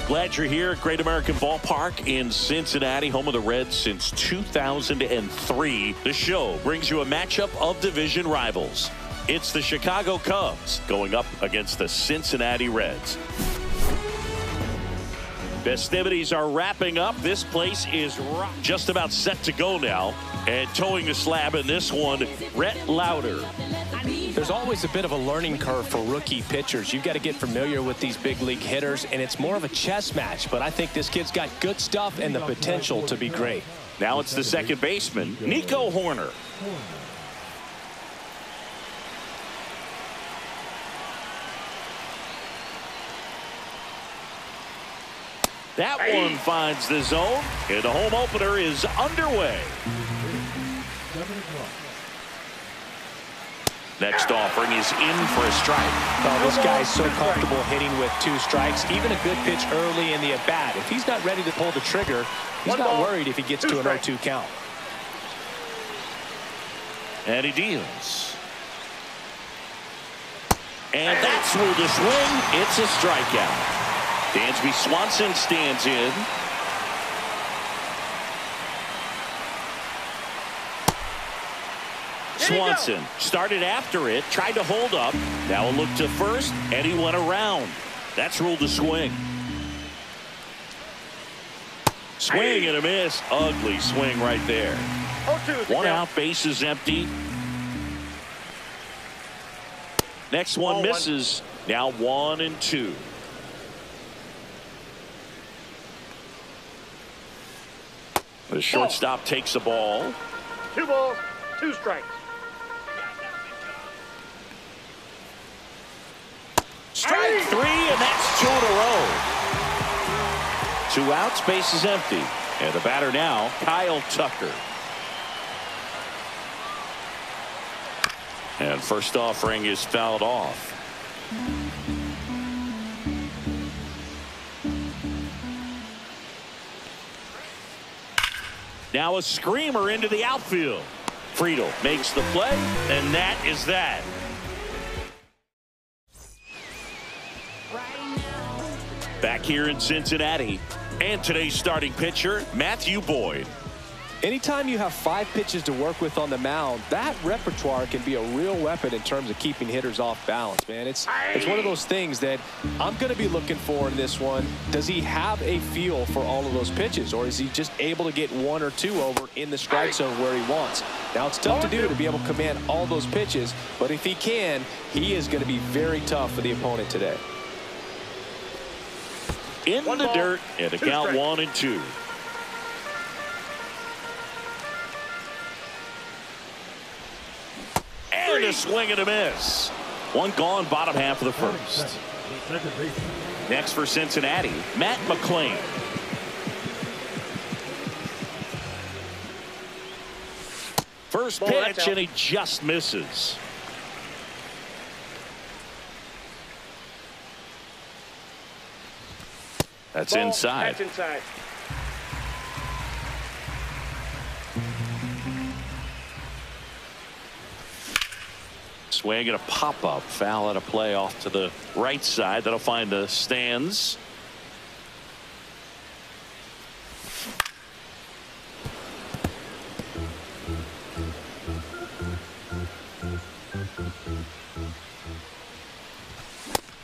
Glad you're here at Great American Ballpark in Cincinnati, home of the Reds since 2003. The show brings you a matchup of division rivals. It's the Chicago Cubs going up against the Cincinnati Reds. Festivities are wrapping up. This place is just about set to go now. And towing the slab in this one, Rhett Lauder. There's always a bit of a learning curve for rookie pitchers. You've got to get familiar with these big league hitters, and it's more of a chess match. But I think this kid's got good stuff and the potential to be great. Now it's the second baseman, Nico Horner. That one finds the zone, and the home opener is underway. Next offering is in for a strike. Oh, this guy's so comfortable hitting with 2 strikes. Even a good pitch early in the at-bat. If he's not ready to pull the trigger, he's not worried if he gets to an 0-2 count. And he deals. And that's where the swing. It's a strikeout. Dansby Swanson stands in. Swanson started after it, tried to hold up. Now a look to first, and he went around. That's ruled a swing. Swing and a miss. Ugly swing right there. 1 out, base is empty. Next one misses. Now 1-2. The shortstop takes the ball. 2 balls, 2 strikes. Strike 3, and that's 2 in a row. 2 outs, base is empty. And the batter now, Kyle Tucker. And first offering is fouled off. Now a screamer into the outfield. Friedel makes the play, and that is that. Back here in Cincinnati, and today's starting pitcher, Matthew Boyd. Anytime you have 5 pitches to work with on the mound, that repertoire can be a real weapon in terms of keeping hitters off balance, man. It's one of those things that I'm going to be looking for in this one. Does he have a feel for all of those pitches, or is he just able to get 1 or 2 over in the strike zone where he wants? Now, it's tough to do to be able to command all those pitches, but if he can, he is going to be very tough for the opponent today. In the dirt, and a count 1-2. And a swing and a miss. 1 gone, bottom half of the first. Next for Cincinnati, Matt McClain. First pitch, and he just misses. That's Ball. inside. That's inside. Swing and a pop-up. Foul at a play off to the right side. That'll find the stands.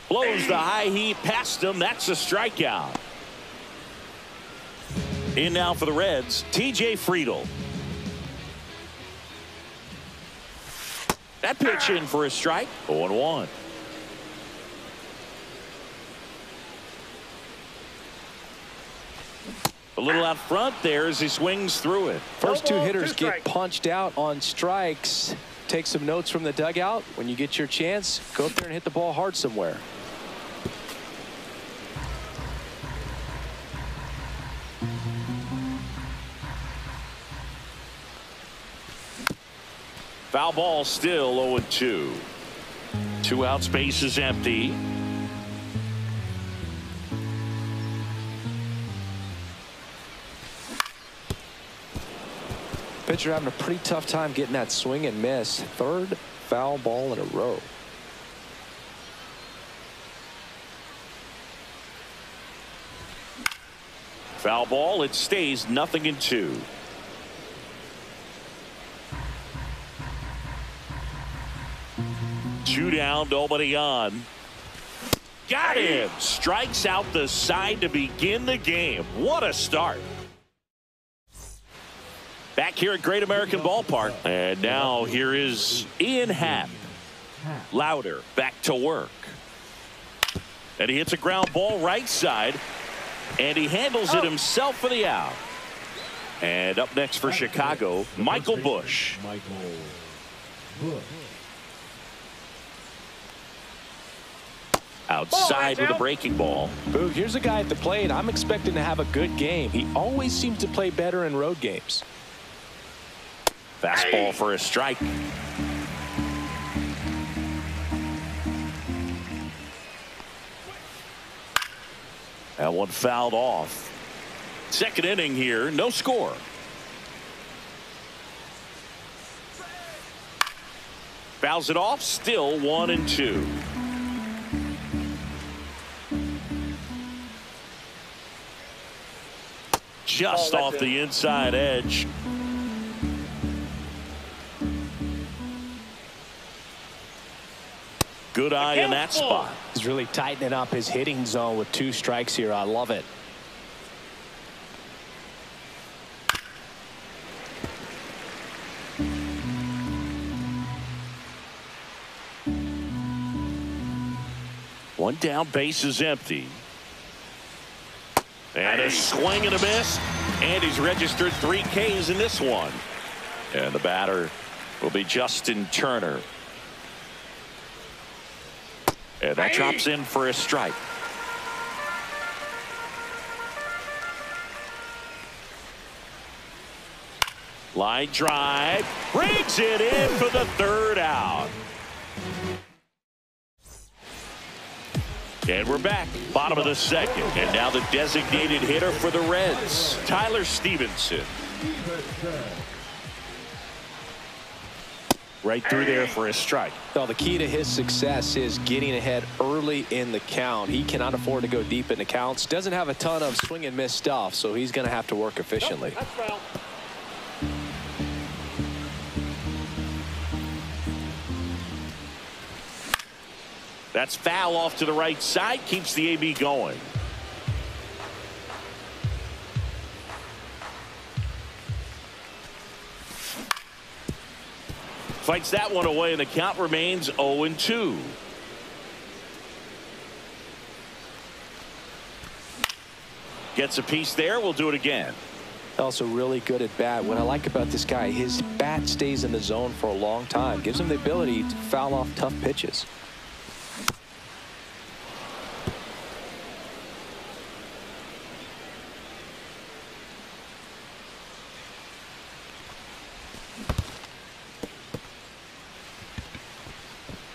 Blows the high heat past him. That's a strikeout. In now for the Reds, TJ Friedl. That pitch in for a strike. 0-1. A little out front there as he swings through it. First two hitters get punched out on strikes. Take some notes from the dugout. When you get your chance, go up there and hit the ball hard somewhere. Foul ball, still 0-2. 2 out, space is empty. Pitcher having a pretty tough time getting that swing and miss. Third foul ball in a row. Foul ball, it stays 0-2. Two down, nobody on. Got him. Strikes out the side to begin the game. What a start. Back here at Great American Ballpark. And now here is Ian Happ. Louder back to work. And he hits a ground ball right side. And he handles it himself for the out. And up next for Chicago, Michael Busch. Outside with a breaking ball. Boog, here's a guy at the plate. I'm expecting to have a good game. He always seems to play better in road games. Fastball for a strike. That one fouled off. Second inning here, no score. Fouls it off, still 1-2. Just off the inside edge. Good eye in that spot. He's really tightening up his hitting zone with 2 strikes here. I love it. One down, base is empty. And a swing and a miss. And he's registered 3 Ks in this one. And the batter will be Justin Turner. And that drops in for a strike. Line drive. Brings it in for the 3rd out. And we're back. Bottom of the 2nd. And now the designated hitter for the Reds, Tyler Stevenson. Right through there for a strike. Well, the key to his success is getting ahead early in the count. He cannot afford to go deep in the counts. Doesn't have a ton of swing and miss stuff, so he's going to have to work efficiently. That's foul. That's foul off to the right side. Keeps the AB going. Fights that one away, and the count remains 0-2. Gets a piece there. We'll do it again. Also really good at bat. What I like about this guy, his bat stays in the zone for a long time. Gives him the ability to foul off tough pitches.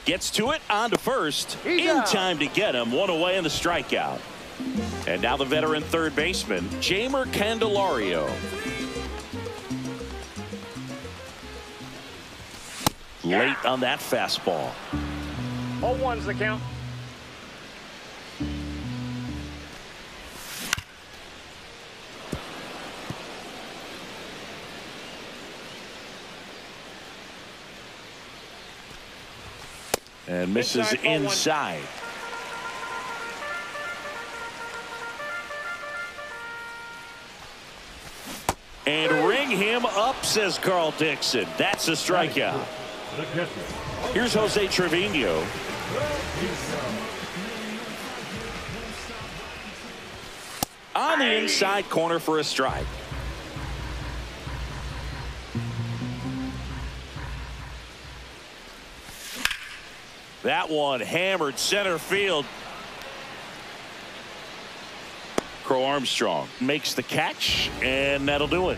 Gets to it, on to first. In time to get him. One away in the strikeout. And now the veteran third baseman, Jeimer Candelario. Late on that fastball. 0-1's the count. And misses inside. And ring him up, says Carl Dixon. That's a strikeout. Here's Jose Trevino. On the inside corner for a strike. That one hammered center field. Crow Armstrong makes the catch, and that'll do it.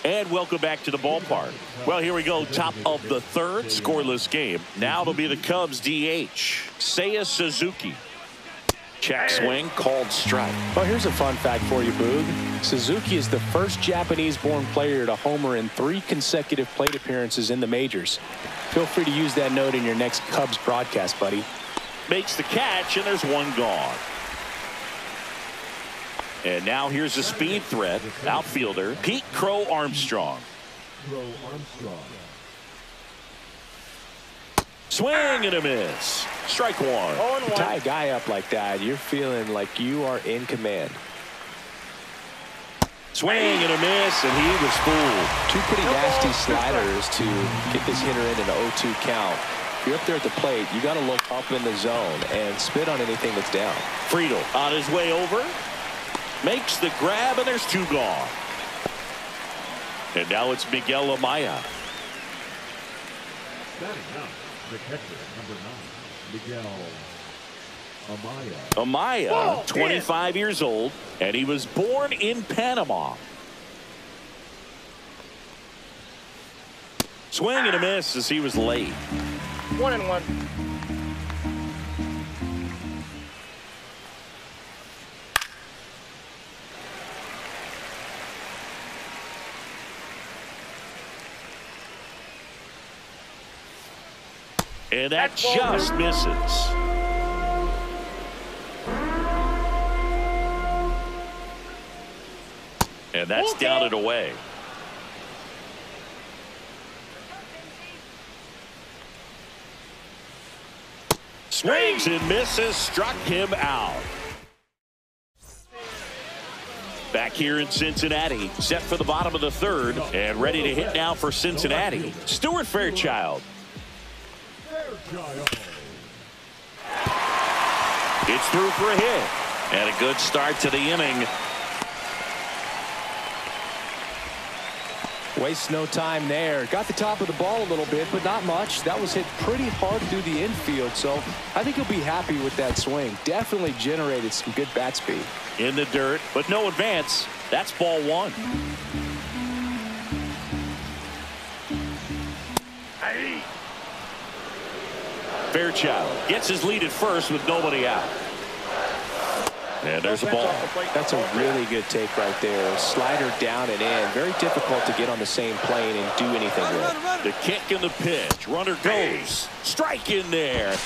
And welcome back to the ballpark. Well, here we go. Top of the third, scoreless game. Now it'll be the Cubs DH, Seiya Suzuki. Check swing, called strike. Well, here's a fun fact for you, Boog. Suzuki is the first Japanese-born player to homer in 3 consecutive plate appearances in the majors. Feel free to use that note in your next Cubs broadcast, buddy. Makes the catch, and there's one gone. And now here's a speed threat, outfielder Pete Crow Armstrong. Swing and a miss. Strike one. Tie a guy up like that, you're feeling like you are in command. Swing and a miss, and he was fooled. 2 pretty nasty sliders to get this hitter in an 0-2 count. If you're up there at the plate, you got to look up in the zone and spit on anything that's down. Friedel on his way over. Makes the grab, and there's 2 gone. And now it's Miguel Amaya. Standing out, the catcher, number 9, Miguel Amaya. Amaya, 25 years old, and he was born in Panama. Swing and a miss as he was late. 1-1. And that just misses. And that's down and away. Swings and misses, struck him out. Back here in Cincinnati, set for the bottom of the third, and ready to hit now for Cincinnati, Stuart Fairchild. It's through for a hit, and a good start to the inning. Waste no time there. Got the top of the ball a little bit, but not much. That was hit pretty hard through the infield, so I think he'll be happy with that swing. Definitely generated some good bat speed. In the dirt, but no advance. That's ball 1. Fairchild gets his lead at first with nobody out. And there's a ball. That's a really good take right there. Slider down and in. Very difficult to get on the same plane and do anything with. The kick and the pitch. Runner goes. Strike in there.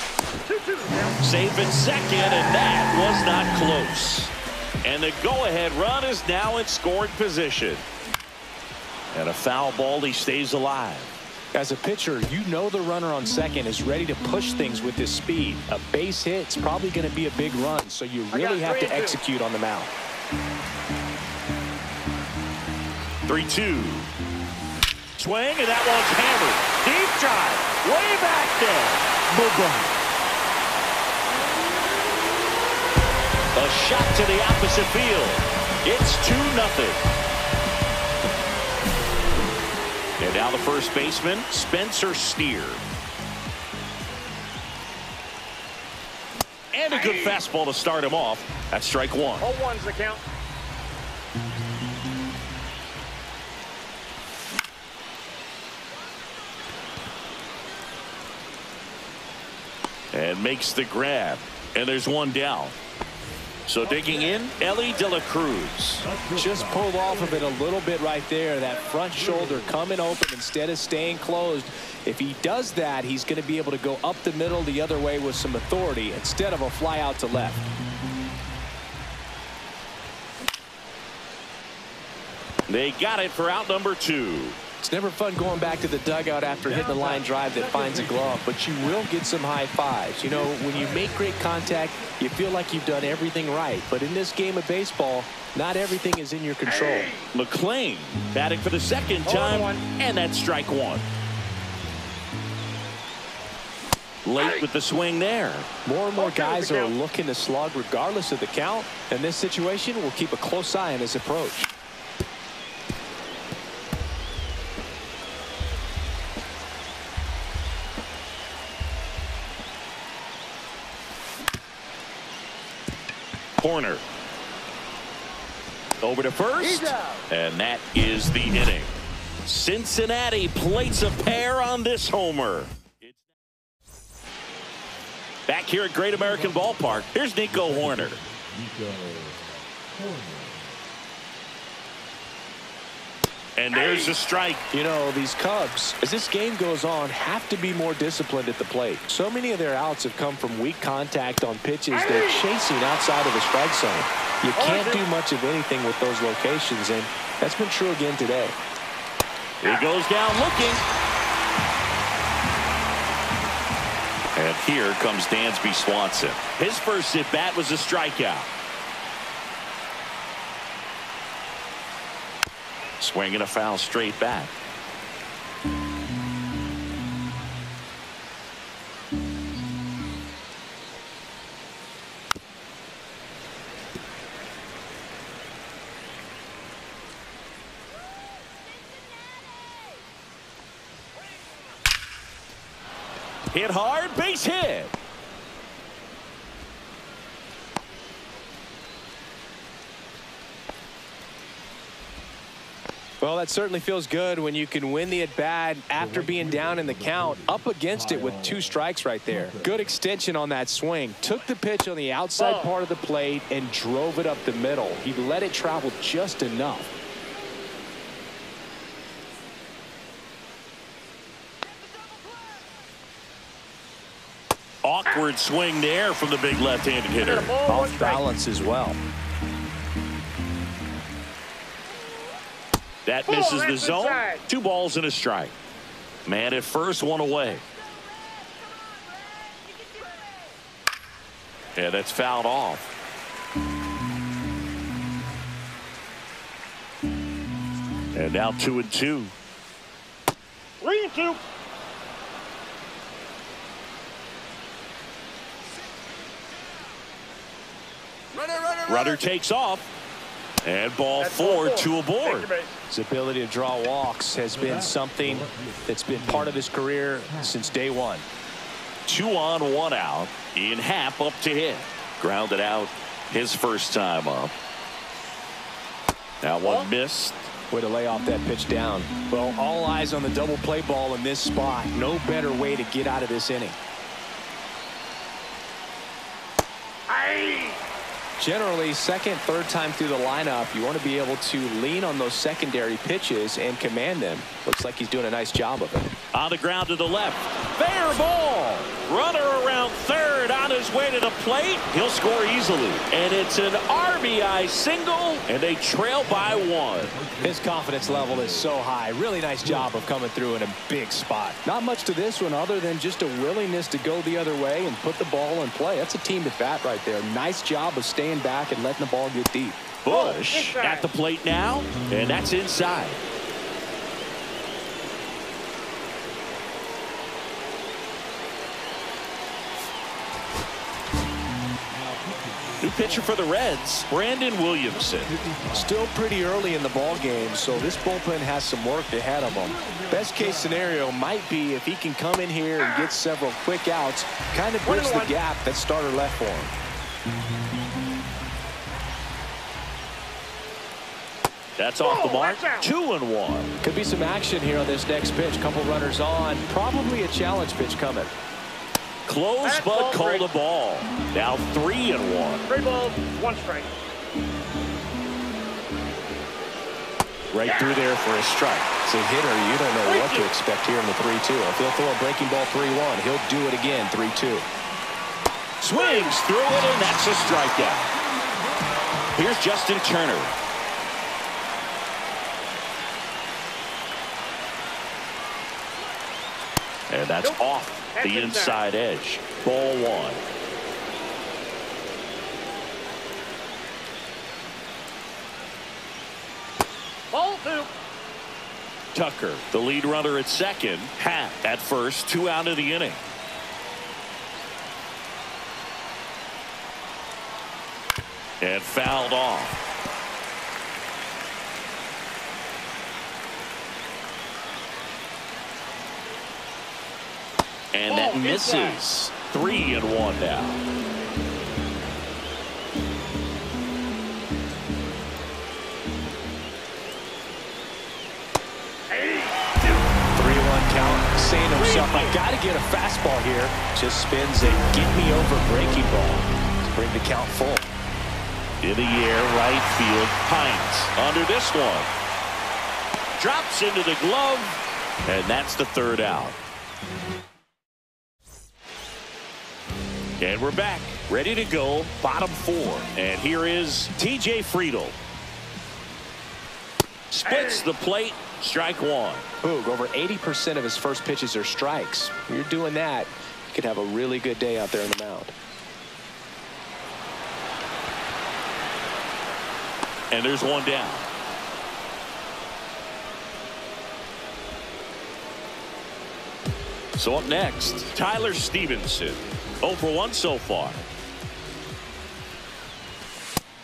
Safe in second, and that was not close. And the go-ahead run is now in scoring position. And a foul ball, he stays alive. As a pitcher, you know the runner on second is ready to push things with his speed. A base hit's probably going to be a big run, so you really have to execute on the mound. 3-2. Swing, and that one's hammered. Deep drive. Way back there. Boom. A shot to the opposite field. It's 2-0. And now the first baseman, Spencer Steer. And a good fastball to start him off. That's strike 1. 0-1's the count. And makes the grab. And there's one down. So digging in, Ellie De La Cruz. Just pulled off of it a little bit right there. That front shoulder coming open instead of staying closed. If he does that, he's going to be able to go up the middle the other way with some authority instead of a fly out to left. They got it for out number 2. It's never fun going back to the dugout after hitting a line drive that finds a glove, but you will get some high fives. You know, when you make great contact, you feel like you've done everything right. But in this game of baseball, not everything is in your control. McClain batting for the second time, and that's strike 1. Late with the swing there. More and more guys are looking to slug regardless of the count, and this situation will keep a close eye on his approach. Corner. Over to first. And that is the inning. Cincinnati plates a pair on this homer. Back here at Great American Ballpark, here's Nico Horner. And there's a strike. You know, these Cubs, as this game goes on, have to be more disciplined at the plate. So many of their outs have come from weak contact on pitches they're chasing outside of the strike zone. You can't do much of anything with those locations, and that's been true again today. He goes down looking. And here comes Dansby Swanson. His first at-bat was a strikeout. Swinging a foul straight back. Hit hard, base hit. Well, that certainly feels good when you can win the at-bat after being down in the count, up against it with 2 strikes right there. Good extension on that swing. Took the pitch on the outside part of the plate and drove it up the middle. He let it travel just enough. Awkward swing there from the big left-handed hitter. Off balance as well. That misses the zone. 2 balls and a strike. Man at first, 1 away. Yeah, that's fouled off. And now 2-2. 3-2. Runner takes off. And ball 4, 2 aboard. His ability to draw walks has been something that's been part of his career since day 1. 2 on, 1 out. Ian Happ up to hit. Grounded out his first time up. Now 1 missed. Way to lay off that pitch down. Well, all eyes on the double play ball in this spot. No better way to get out of this inning. Generally, second, third time through the lineup, you want to be able to lean on those secondary pitches and command them. Looks like he's doing a nice job of it. On the ground to the left. Fair ball. Runner around third on his way to the plate. He'll score easily. And it's an RBI single, and they trail by 1. His confidence level is so high. Really nice job of coming through in a big spot. Not much to this one other than just a willingness to go the other way and put the ball in play. That's a team at bat right there. Nice job of staying back and letting the ball get deep. Bush at the plate now, and that's inside. New pitcher for the Reds, Brandon Williamson. Still pretty early in the ball game, so this bullpen has some work ahead of him. Best case scenario might be if he can come in here and get several quick outs, kind of bridge the gap that starter left for him. That's off the mark. 2-1. Could be some action here on this next pitch. Couple runners on. Probably a challenge pitch coming. Close, but called a ball. Now 3-1. 3 balls, 1 strike. Right through there for a strike. As a hitter, you don't know what to expect here in the 3-2. If he'll throw a breaking ball 3-1, he'll do it again 3-2. Swings through it, and that's a strikeout. Here's Justin Turner. And that's off the inside edge. Ball 1. Ball 2. Tucker, the lead runner at second. Hat at first, 2 out of the inning. And fouled off. And that misses. 3-1 now. Saying to himself, I got to get a fastball here. Just spins a get me over breaking ball to bring the count full. In the air, right field. Hines under this one. Drops into the glove, and that's the 3rd out. And we're back, ready to go, bottom 4. And here is TJ Friedl. Splits the plate. Strike 1. Boog, over 80% of his first pitches are strikes. When you're doing that, you could have a really good day out there on the mound. And there's 1 down. So up next, Tyler Stevenson. 0 for 1 so far.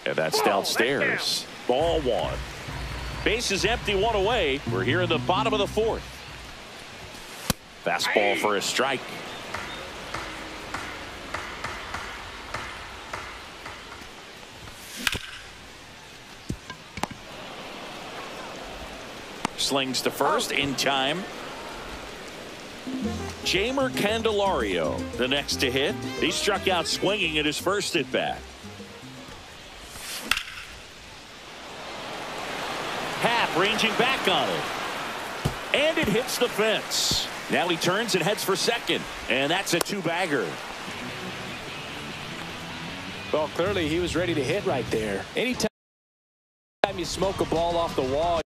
And that's downstairs. Ball 1. Base is empty, 1 away. We're here in the bottom of the 4th. Fastball for a strike. Slings to first in time. Jamer Candelario, the next to hit. He struck out swinging at his first at bat. Happ ranging back on it. And it hits the fence. Now he turns and heads for second. And that's a 2-bagger. Well, clearly he was ready to hit right there. Anytime you smoke a ball off the wall,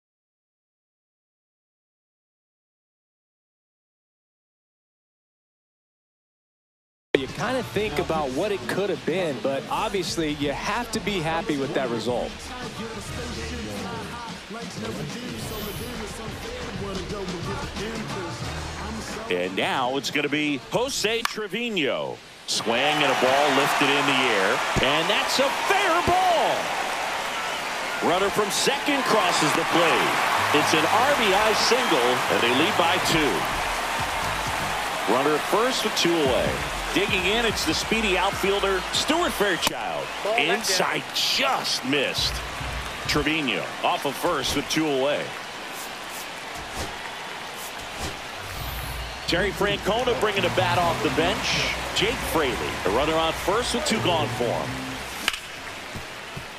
you kind of think about what it could have been, but obviously you have to be happy with that result. And now it's going to be Jose Trevino. Swing and a ball lifted in the air. And that's a fair ball. Runner from second crosses the plate. It's an RBI single, and they lead by 2. Runner at first with 2 away. Digging in, it's the speedy outfielder, Stuart Fairchild. Inside, just missed. Trevino off of first with 2 away. Terry Francona bringing a bat off the bench. Jake Fraley, a runner on first with 2 gone for him.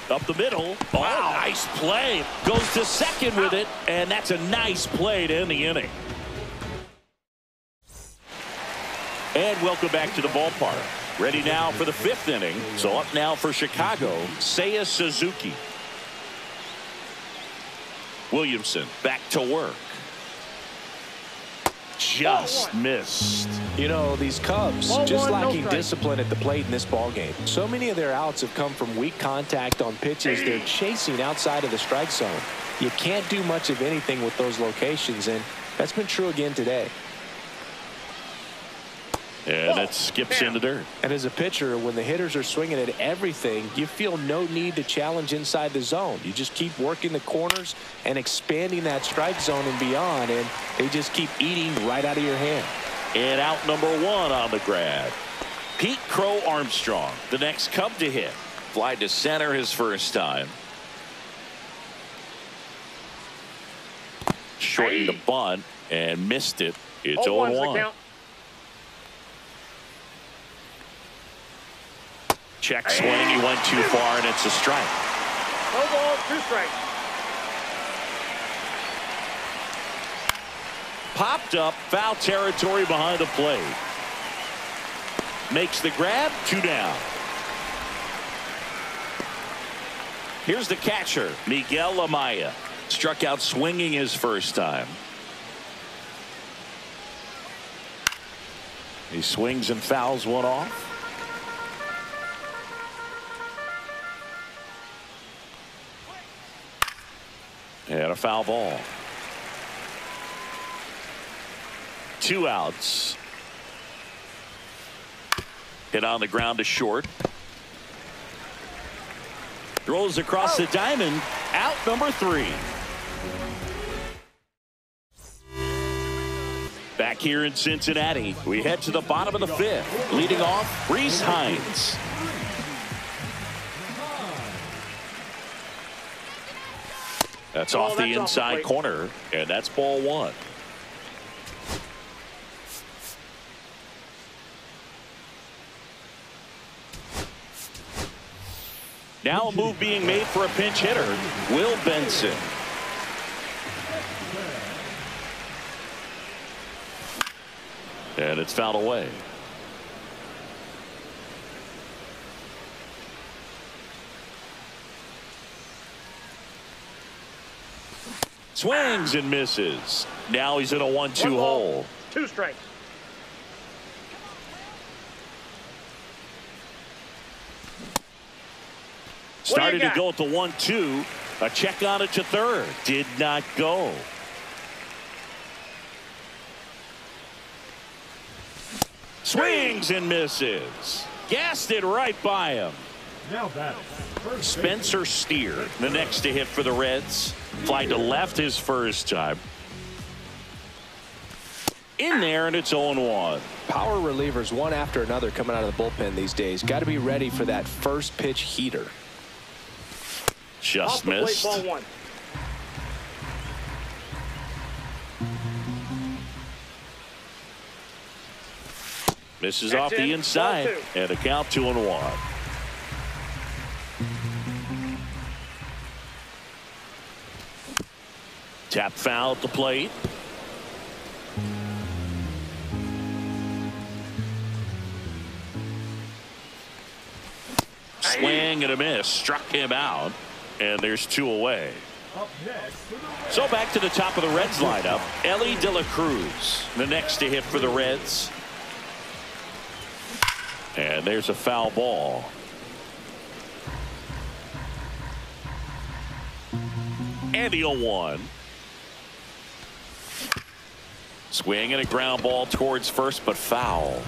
Up the middle. Wow, nice play. Goes to second with it, and that's a nice play to end the inning. And welcome back to the ballpark. Ready now for the 5th inning. So up now for Chicago, Seiya Suzuki. Williamson back to work. Just missed. You know, these Cubs just lacking discipline at the plate in this ball game. So many of their outs have come from weak contact on pitches they're chasing outside of the strike zone. You can't do much of anything with those locations, and that's been true again today. And it skips in the dirt. And as a pitcher, when the hitters are swinging at everything, you feel no need to challenge inside the zone. You just keep working the corners and expanding that strike zone and beyond, and they just keep eating right out of your hand. And out number 1 on the grab. Pete Crow Armstrong, the next Cub to hit. Fly to center his first time. Shortened the bunt and missed it. It's 0-1. Check swing. He went too far, and it's a strike. No ball, 2 strikes. Popped up, foul territory behind the plate. Makes the grab, 2 down. Here's the catcher, Miguel Amaya. Struck out swinging his first time. He swings and fouls one off. And a foul ball. 2 outs. Hit on the ground to short. Throws across the diamond. Out number 3. Back here in Cincinnati, we head to the bottom of the 5th. Leading off, Reese Hines. That's off the inside corner, and that's ball 1. Now a move being made for a pinch hitter, Will Benson. And it's fouled away. Swings and misses. Now he's in a 1-2 hole. 2 strikes. Started to go at the 1-2. A check on it to third. Did not go. Swings and misses. Gassed it right by him. Now that Spencer Steer, the next to hit for the Reds. Fly to left his first time. In there, and it's 0-1. Power relievers one after another coming out of the bullpen these days. Got to be ready for that first pitch heater. Just missed. Ball 1. Misses off the inside, and a count 2-1. Tap foul at the plate. Swing and a miss. Struck him out, and there's 2 away. So back to the top of the Reds lineup. Ellie De La Cruz, the next to hit for the Reds. And there's a foul ball. And the 0-1. Swing and a ground ball towards first, but foul.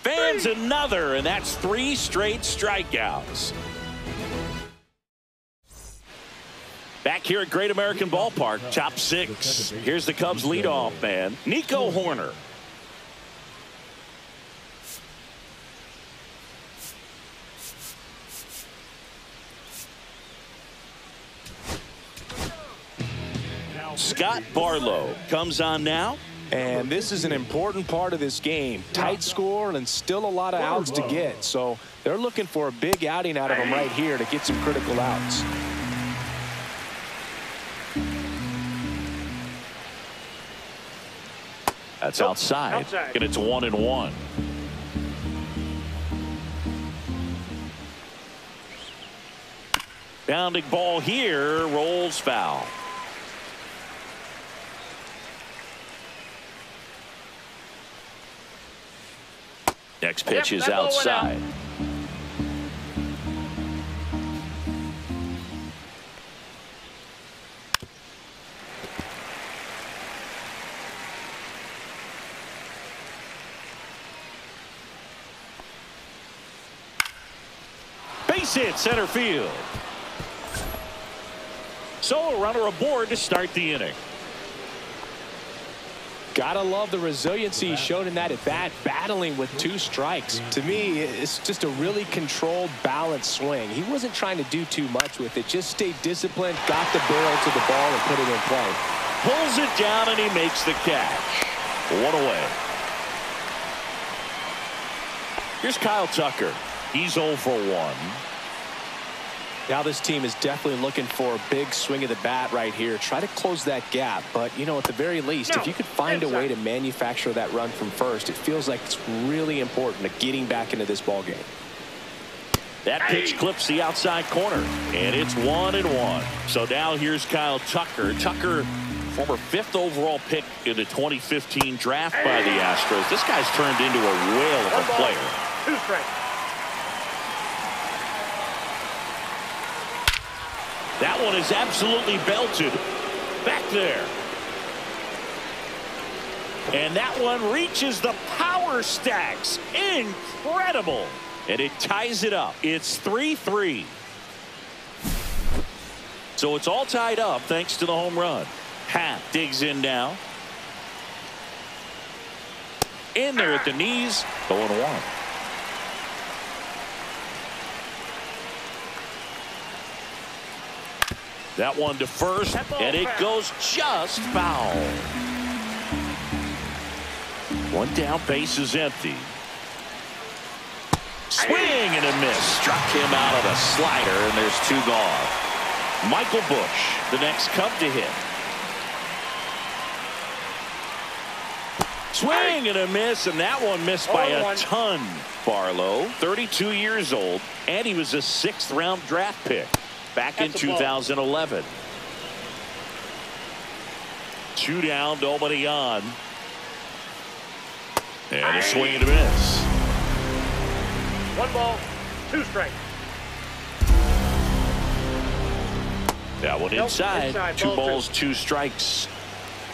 Fans another, and that's 3 straight strikeouts. Back here at Great American Ballpark, top 6. Here's the Cubs leadoff man, Nico Horner. Scott Barlow comes on now. And this is an important part of this game. Tight score and still a lot of outs to get. So they're looking for a big outing out of him right here to get some critical outs. That's outside. And it's 1-1. Bounding ball here, rolls foul. Next pitch is outside. Base hit center field. So a runner aboard to start the inning. Gotta love the resiliency he showed in that at bat, battling with 2 strikes. To me, it's just a really controlled, balanced swing. He wasn't trying to do too much with it. Just stayed disciplined, got the barrel to the ball, and put it in play. Pulls it down and he makes the catch. One away. Here's Kyle Tucker. He's 0 for 1. Now this team is definitely looking for a big swing of the bat right here. Try to close that gap. But, you know, at the very least, if you could find a way to manufacture that run from first, it feels like it's really important to getting back into this ball game. That pitch clips the outside corner, and it's 1-1. So now here's Kyle Tucker. Tucker, former 5th overall pick in the 2015 draft by the Astros. This guy's turned into a whale of a player. 2 strikes. That one is absolutely belted back there. And that one reaches the power stacks. Incredible. And it ties it up. It's 3-3. So it's all tied up thanks to the home run. Happ digs in now. In there at the knees. 0-1. That one to first, and it goes just foul. One down, base is empty. Swing and a miss. Struck him out of a slider, and there's 2 gone. Michael Busch, the next Cub to hit. Swing and a miss, and that one missed by a ton. Barlow, 32 years old, and he was a 6th-round draft pick back in 2011. 2 down, nobody on. And a swing and a miss. 1 ball, 2 strikes. That one inside. 2 balls, 2 strikes.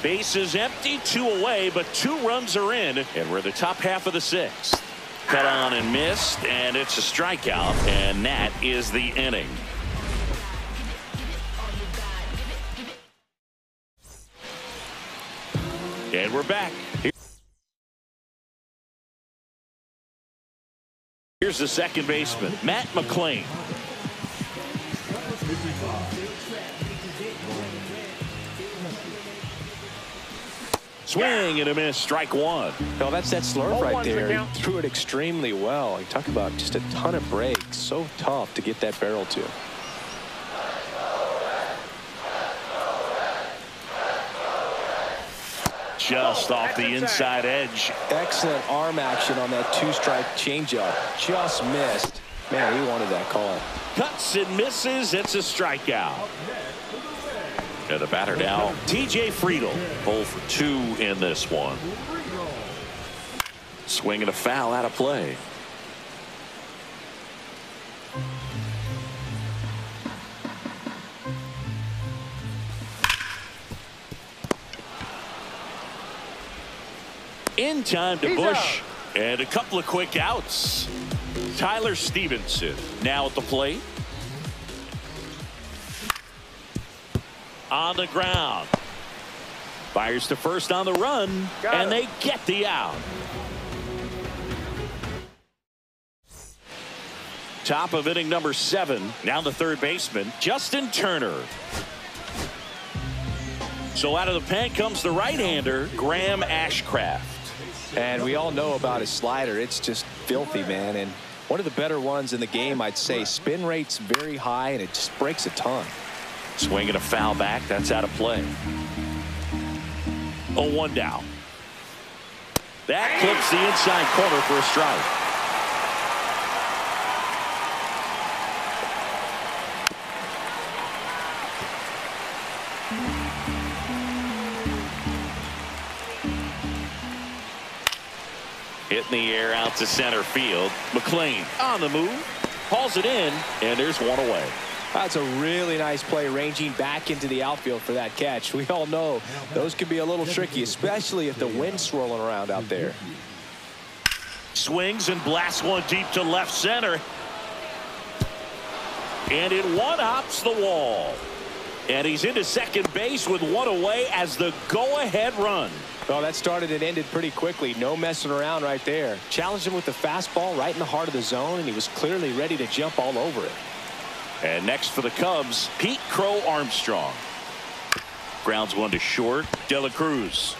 Base is empty, 2 away, but 2 runs are in, and we're the top half of the 6th. Cut on and missed, and it's a strikeout, and that is the inning. And we're back. Here's the second baseman, Matt McClain. Swing and a miss, strike 1. Well, that's that slurve right there. He threw it extremely well. You talk about just a ton of breaks. So tough to get that barrel to. Just off the inside edge. Excellent arm action on that 2-strike changeup. Just missed. Man, he wanted that call. Cuts and misses. It's a strikeout. And the batter now, TJ Friedl. 0 for 2 in this one. Swing and a foul out of play. In time to Busch, and a couple of quick outs. Tyler Stevenson now at the plate. On the ground. Fires to first on the run, and they get the out. Top of inning number 7. Now the third baseman, Justin Turner. So out of the pen comes the right-hander, Graham Ashcraft. And we all know about his slider. It's just filthy, man. And one of the better ones in the game, I'd say. Spin rate's very high, and it just breaks a ton. Swing and a foul back. That's out of play. 0-1 down. That clips the inside corner for a strike. Hit in the air out to center field. McClain on the move. Hauls it in, and there's 1 away. That's a really nice play, ranging back into the outfield for that catch. We all know those can be a little tricky, especially if the wind's swirling around out there. Swings and blasts one deep to left center. And it one-hops the wall. And he's into second base with 1 away as the go-ahead run. Well, that started and ended pretty quickly. No messing around right there. Challenged him with the fastball right in the heart of the zone, and he was clearly ready to jump all over it. And next for the Cubs, Pete Crow Armstrong. Grounds one to short. De La Cruz.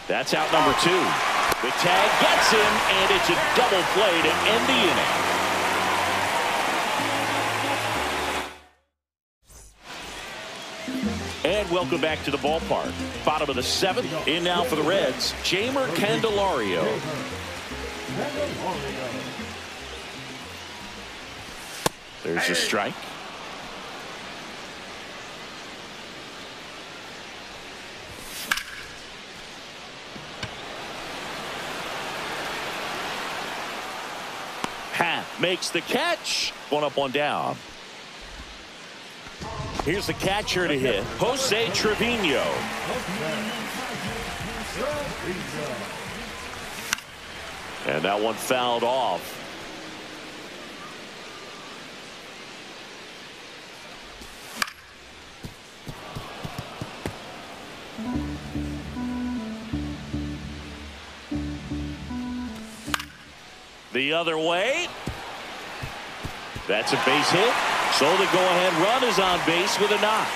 That's out number 2. The tag gets him, and it's a double play to end the inning. And welcome back to the ballpark. Bottom of the 7th. In now for the Reds, Jeimer Candelario. There's a strike. Makes the catch. One up, one down. Here's the catcher to hit, Jose Trevino. And that one fouled off. The other way. That's a base hit. So the go-ahead run is on base with a knock.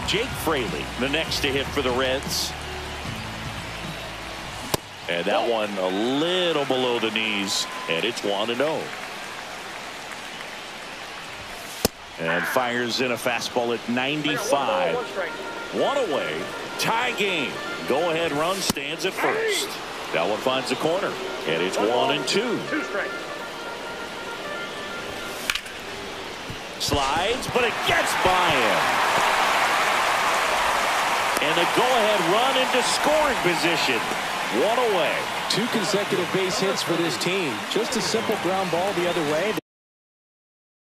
Jake Fraley, the next to hit for the Reds. And that one a little below the knees, and it's 1-0. And fires in a fastball at 95. One away. Tie game. Go-ahead run stands at first. That one finds the corner, and it's 1-2. Slides, but it gets by him. And the go-ahead run into scoring position. One away. 2 consecutive base hits for this team. Just a simple ground ball the other way.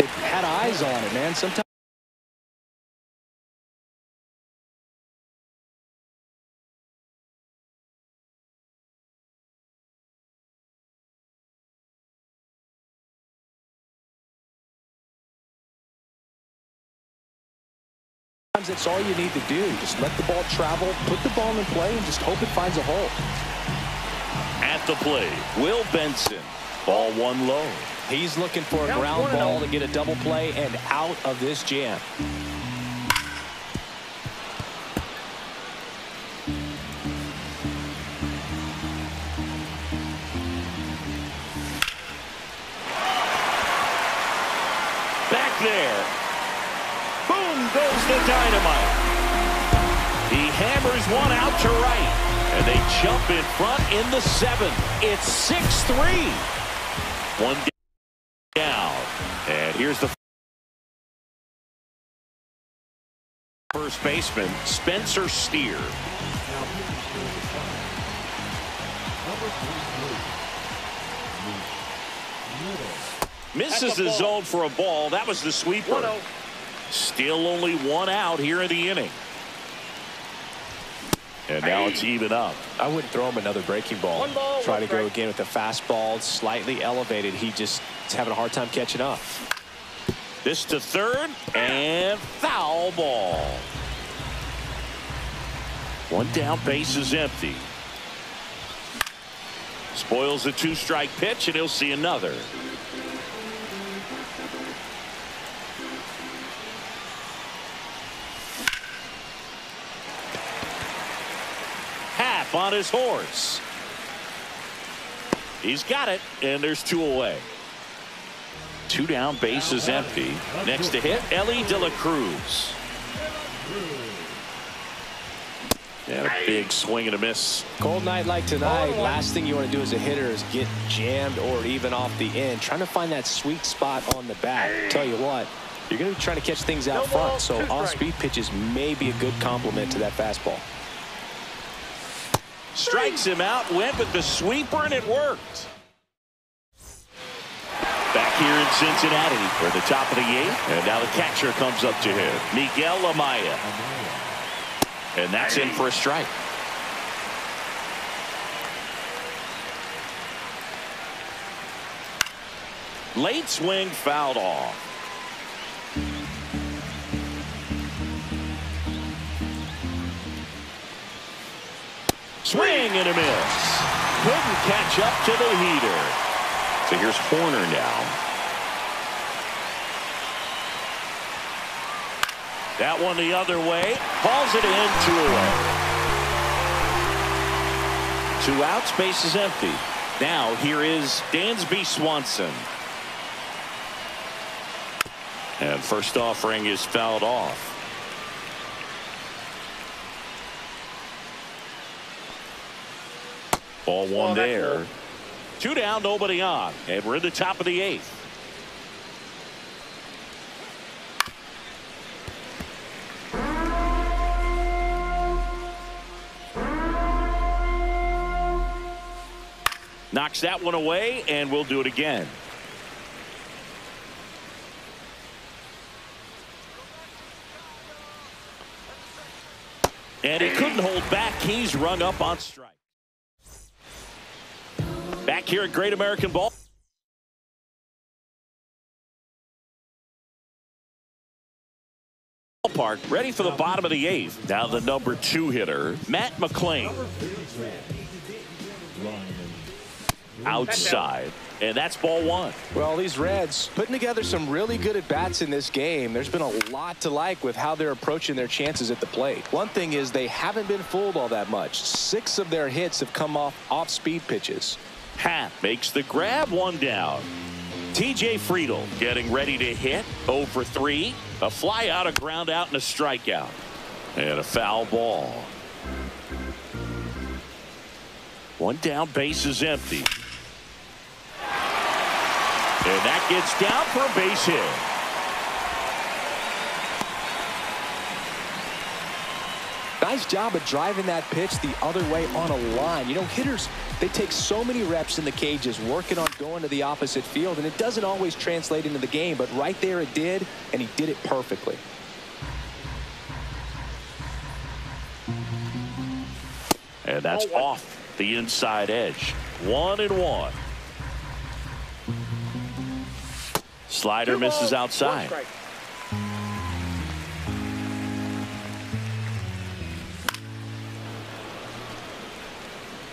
They had eyes on it, man. Sometimes it's all you need to do. Just let the ball travel, put the ball in play, and just hope it finds a hole. At the plate, Will Benson. Ball 1 low. He's looking for a ground ball to get a double play and out of this jam. Back there. Boom goes the dynamite. He hammers one out to right. And they jump in front in the 7th. It's 6-3. One down. And here's the first baseman, Spencer Steer. Misses the zone for a ball. That was the sweeper. Still only one out here in the inning. And now it's even up. I wouldn't throw him another breaking ball. Try to go again with the fastball, slightly elevated. He just is having a hard time catching up. This to third, and foul ball. One down, base is empty. Spoils the 2-strike pitch, and he'll see another. On his horse. He's got it, and there's 2 away. 2 down, base is empty. Next to hit, Ellie De La Cruz. And a big swing and a miss. Cold night like tonight, last thing you want to do as a hitter is get jammed or even off the end. Trying to find that sweet spot on the bat. Tell you what, you're going to be trying to catch things out front, so off-speed pitches may be a good complement to that fastball. Strikes him out, went with the sweeper, and it worked. Back here in Cincinnati for the top of the 8th, and now the catcher comes up to him, Miguel Amaya. And that's in for a strike. Late swing fouled off. Swing and a miss. Couldn't catch up to the heater. So here's Horner now. That one the other way. Hauls it in, 2 away. 2 outs, base is empty. Now here is Dansby Swanson. And first offering is fouled off. Ball 1 there. 2 down, nobody on. And we're in the top of the 8th. Knocks that one away, and we'll do it again. And he couldn't hold back. He's rung up on strike. Back here at Great American Ballpark, ready for the bottom of the 8th. Now the number 2 hitter, Matt McClain. Outside, and that's ball 1. Well, these Reds putting together some really good at-bats in this game. There's been a lot to like with how they're approaching their chances at the plate. One thing is they haven't been fooled all that much. 6 of their hits have come off-speed pitches. Happ makes the grab, 1 down. TJ Friedl getting ready to hit. 0 for 3. A fly out, a ground out, and a strikeout. And a foul ball. 1 down, base is empty. And that gets down for a base hit. Nice job of driving that pitch the other way on a line. You know, hitters, they take so many reps in the cages working on going to the opposite field, and it doesn't always translate into the game, but right there it did, and he did it perfectly. And that's off the inside edge. 1-1. Slider misses outside.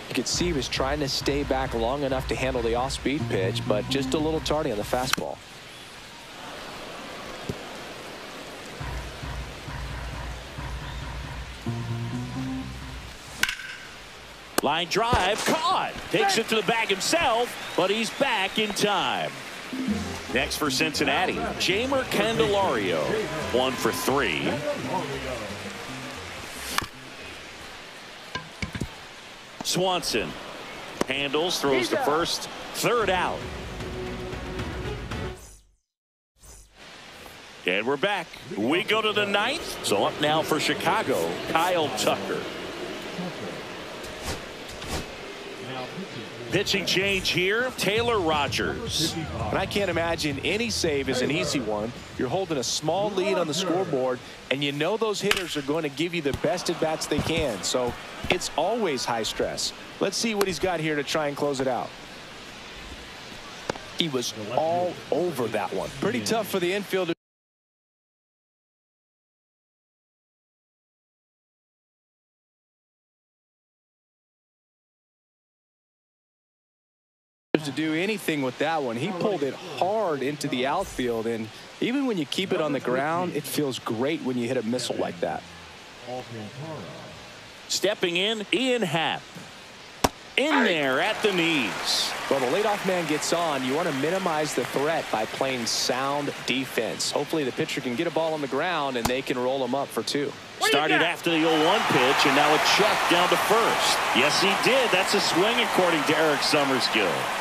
You could see he was trying to stay back long enough to handle the off-speed pitch, but just a little tardy on the fastball. Line drive, caught. Takes it to the bag himself, but he's back in time. Next for Cincinnati, Jeimer Candelario. 1 for 3. Swanson handles, throws to first, 3rd out. And we're back. We go to the 9th. So up now for Chicago, Kyle Tucker. Pitching change here, Taylor Rogers. And I can't imagine any save is an easy one. You're holding a small lead on the scoreboard, and you know those hitters are going to give you the best at-bats they can. So it's always high stress. Let's see what he's got here to try and close it out. He was all over that one. Pretty tough for the infielder to do anything with that one. He pulled it hard into the outfield, and even when you keep it on the ground, it feels great when you hit a missile like that. Stepping in, Ian Happ. In there at the knees. Well, the leadoff man gets on. You want to minimize the threat by playing sound defense. Hopefully the pitcher can get a ball on the ground and they can roll him up for 2. Started after the 0-1 pitch, and now a check down to first. Yes, he did. That's a swing according to Eric Summerskill.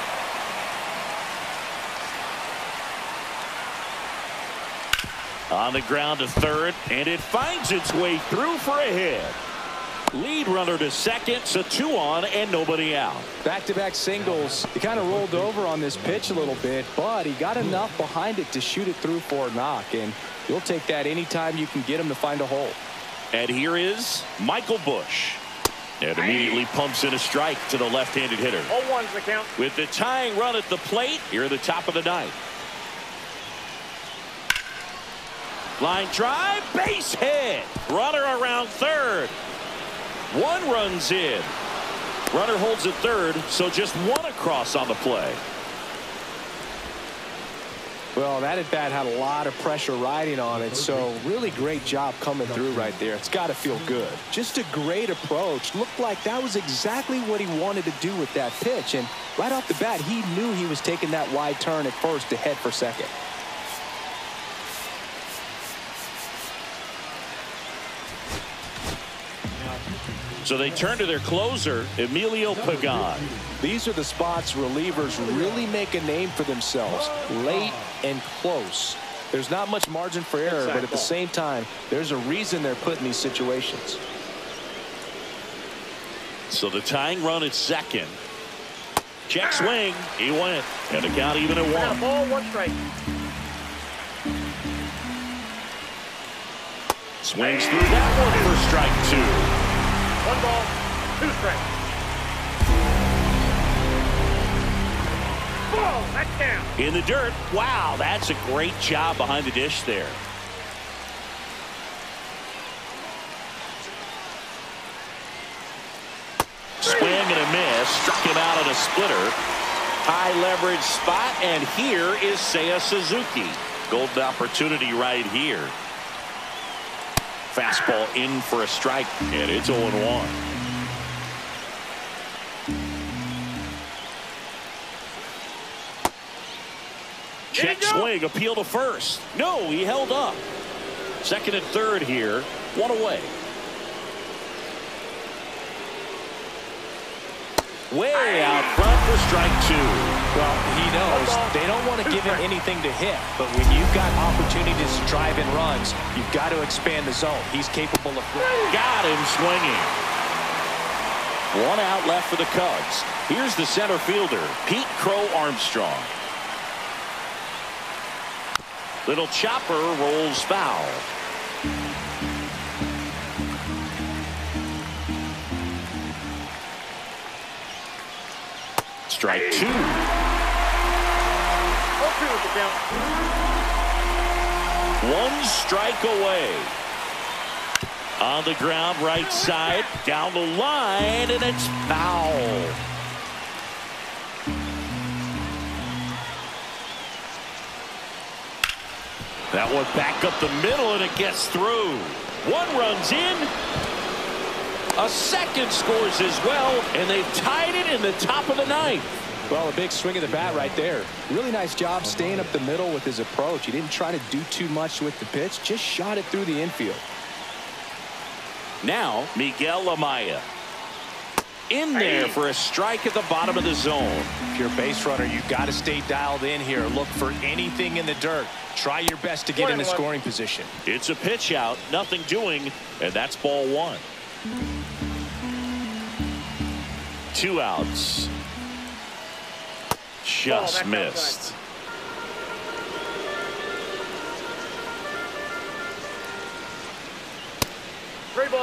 On the ground to 3rd, and it finds its way through for a hit. Lead runner to 2nd, so 2 on and nobody out. Back-to-back singles. He kind of rolled over on this pitch a little bit, but he got enough behind it to shoot it through for a knock, and you'll take that anytime you can get him to find a hole. And here is Michael Busch. And immediately pumps in a strike to the left-handed hitter. 0-1's the count. With the tying run at the plate, here at the top of the 9th. Line drive, base hit. Runner around 3rd. 1 runs in. Runner holds at 3rd, so just 1 across on the play. Well, that at-bat had a lot of pressure riding on it, so really great job coming through right there. It's got to feel good. Just a great approach. Looked like that was exactly what he wanted to do with that pitch, and right off the bat, he knew he was taking that wide turn at first to head for second. So they turn to their closer, Emilio Pagan. These are the spots relievers really make a name for themselves, late and close. There's not much margin for error, but at the same time, there's a reason they're put in these situations. So the tying run at second. Check swing. He went. And the count even at one. Ball, 1 strike. Swings through that one for strike 2. 1 ball, 2 strikes. Ball, that's down. In the dirt. Wow, that's a great job behind the dish there. Swing and a miss. Struck him out on a splitter. High leverage spot, and here is Seiya Suzuki. Golden opportunity right here. Fastball in for a strike, and it's 0-1. Check swing, appeal to first. No, he held up. Second and third here, 1 away. Way out front for strike 2. Well, he knows they don't want to give him anything to hit, but when you've got opportunities to drive in runs, you've got to expand the zone. He's capable of. Got him swinging. 1 out left for the Cubs. Here's the center fielder, Pete Crow Armstrong. Little chopper rolls foul. Strike 2. 0-2 with the count. 1 strike away. On the ground, right side, down the line, and it's foul. That one back up the middle, and it gets through. 1 runs in. A second scores as well, and they've tied it in the top of the 9th. Well, a big swing of the bat right there. Really nice job staying up the middle with his approach. He didn't try to do too much with the pitch, just shot it through the infield. Now, Miguel Amaya. In there for a strike at the bottom of the zone. If you're a base runner, you've got to stay dialed in here. Look for anything in the dirt. Try your best to get in a scoring position. It's a pitch out, nothing doing, and that's ball 1. 2 outs. Just missed.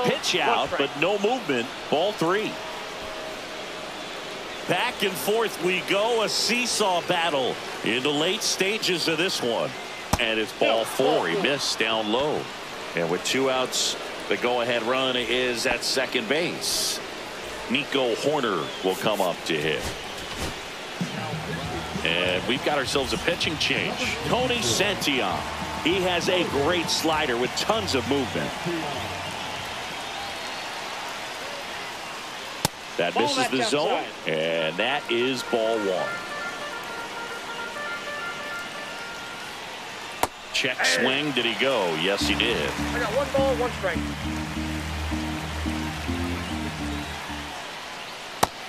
Pitch out, but no movement. Ball 3. Back and forth we go. A seesaw battle in the late stages of this one. And it's ball 4. He missed down low. And with 2 outs, the go-ahead run is at second base. Nico Horner will come up to hit. And we've got ourselves a pitching change. Tony Santillan. He has a great slider with tons of movement. That misses the zone, and that is ball 1. Check swing. Did he go? Yes, he did. I got 1 ball, 1 strike.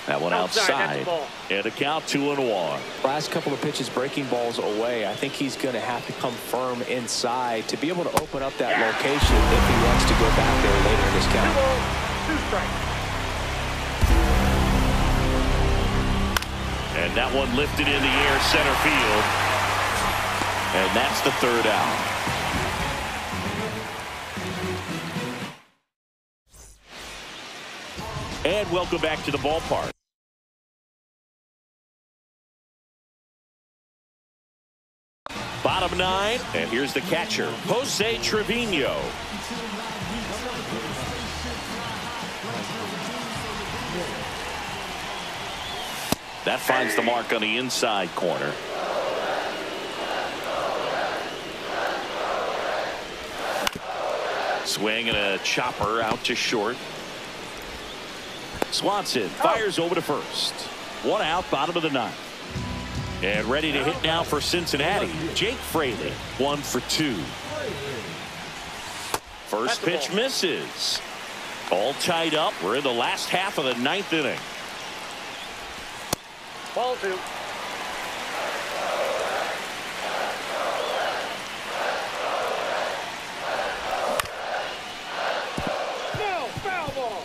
That one outside. And a count 2-1. Last couple of pitches breaking balls away. I think he's going to have to come firm inside to be able to open up that location if he wants to go back there later in this count. 2 balls, 2 strikes. And that one lifted in the air center field. And that's the 3rd out. And welcome back to the ballpark. Bottom 9, and here's the catcher, Jose Trevino. That finds the mark on the inside corner. Swing and a chopper out to short. Swanson fires over to first. One out, bottom of the ninth. And ready to hit now for Cincinnati, Jake Fraley, 1 for 2. First pitch misses. All tied up. We're in the last half of the ninth inning. Ball 2. No, foul ball.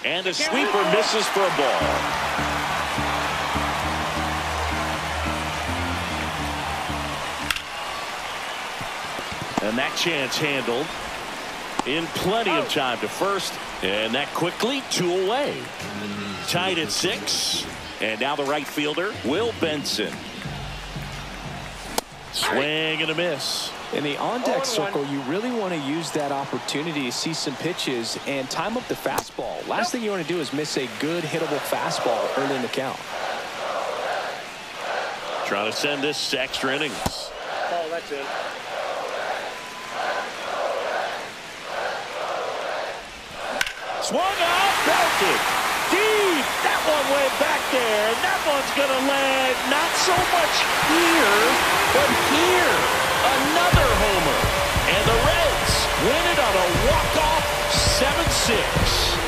And a sweeper misses for a ball. And that chance handled in plenty of time to first. And that quickly 2 away. Tied at 6. And now the right fielder, Will Benson. Swing and a miss. In the on-deck circle, you really want to use that opportunity to see some pitches and time up the fastball. Last thing you want to do is miss a good hittable fastball early in the count. Trying to send this to extra innings. Oh, that's it. Swung out, belted deep. That one went back there, and that one's going to land not so much here, but here. Another homer, and the Reds win it on a walk-off 7-6.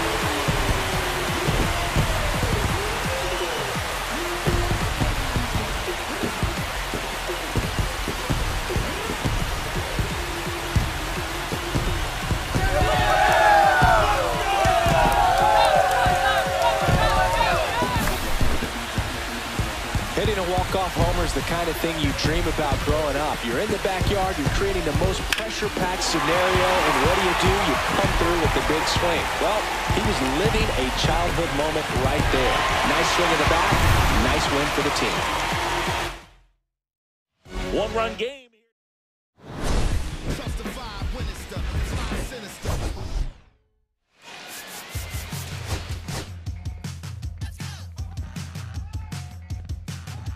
Hitting a walk-off homer is the kind of thing you dream about growing up. You're in the backyard, you're creating the most pressure-packed scenario, and what do? You come through with the big swing. Well, he was living a childhood moment right there. Nice swing in the bat, nice win for the team. One-run game.